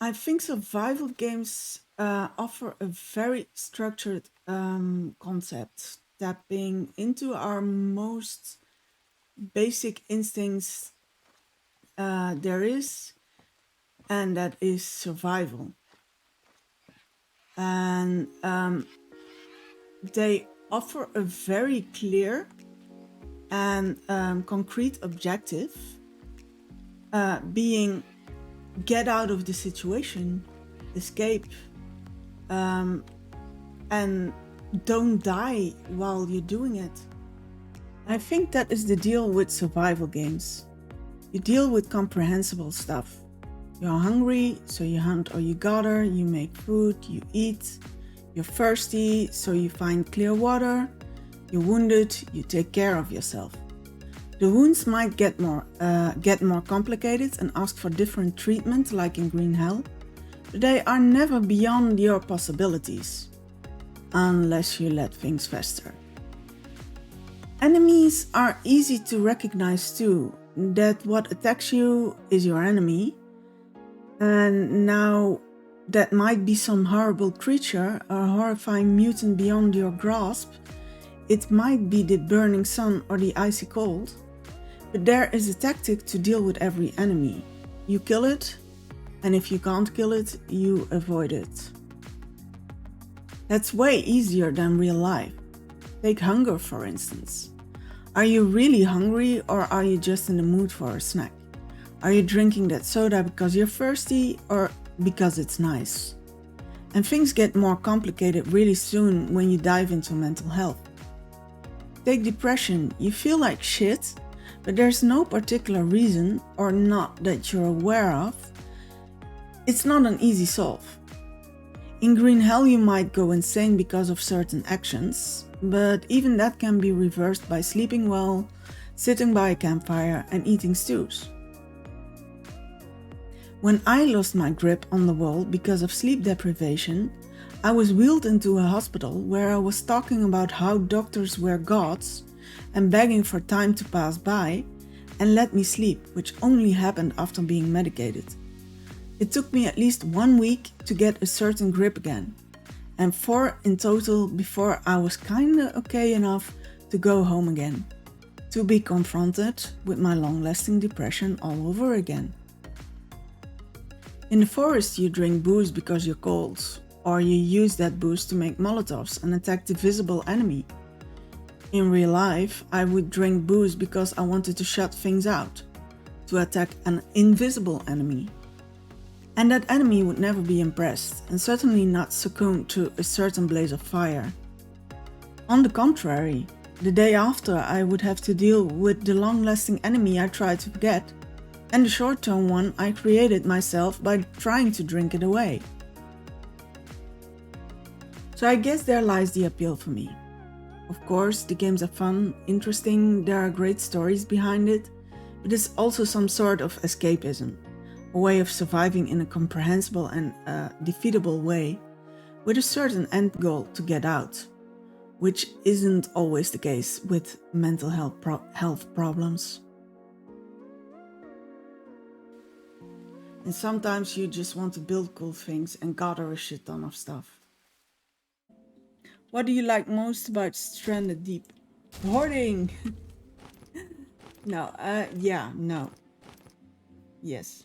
I think survival games offer a very structured concept, tapping into our most basic instincts there is, and that is survival. And they offer a very clear and concrete objective, being get out of the situation, escape, and don't die while you're doing it. I think that is the deal with survival games. You deal with comprehensible stuff. You're hungry, so you hunt or you gather, you make food, you eat. You're thirsty, so you find clear water. You're wounded, you take care of yourself. The wounds might get more complicated and ask for different treatment, like in Green Hell, but they are never beyond your possibilities, unless you let things fester. Enemies are easy to recognize too, that what attacks you is your enemy, and now that might be some horrible creature, a horrifying mutant beyond your grasp. It might be the burning sun or the icy cold, but there is a tactic to deal with every enemy. You kill it, and if you can't kill it, you avoid it. That's way easier than real life. Take hunger, for instance. Are you really hungry, or are you just in the mood for a snack? Are you drinking that soda because you're thirsty, or because it's nice? And things get more complicated really soon when you dive into mental health. Take depression. You feel like shit, but there's no particular reason, or not that you're aware of. It's not an easy solve. In Green Hell you might go insane because of certain actions, but even that can be reversed by sleeping well, sitting by a campfire, and eating stews. When I lost my grip on the world because of sleep deprivation, I was wheeled into a hospital where I was talking about how doctors were gods and begging for time to pass by and let me sleep, which only happened after being medicated. It took me at least 1 week to get a certain grip again, and 4 in total before I was kinda okay enough to go home again, to be confronted with my long-lasting depression all over again. In the forest you drink booze because you're cold, or you use that booze to make molotovs and attack the visible enemy. In real life, I would drink booze because I wanted to shut things out, to attack an invisible enemy. And that enemy would never be impressed, and certainly not succumb to a certain blaze of fire. On the contrary, the day after I would have to deal with the long-lasting enemy I tried to forget, and the short-term one I created myself by trying to drink it away. So I guess there lies the appeal for me. Of course, the games are fun, interesting, there are great stories behind it, but it's also some sort of escapism, a way of surviving in a comprehensible and defeatable way, with a certain end goal to get out, which isn't always the case with mental health problems. And sometimes you just want to build cool things and gather a shit ton of stuff. What do you like most about Stranded Deep? Hoarding! No, yeah, no. Yes.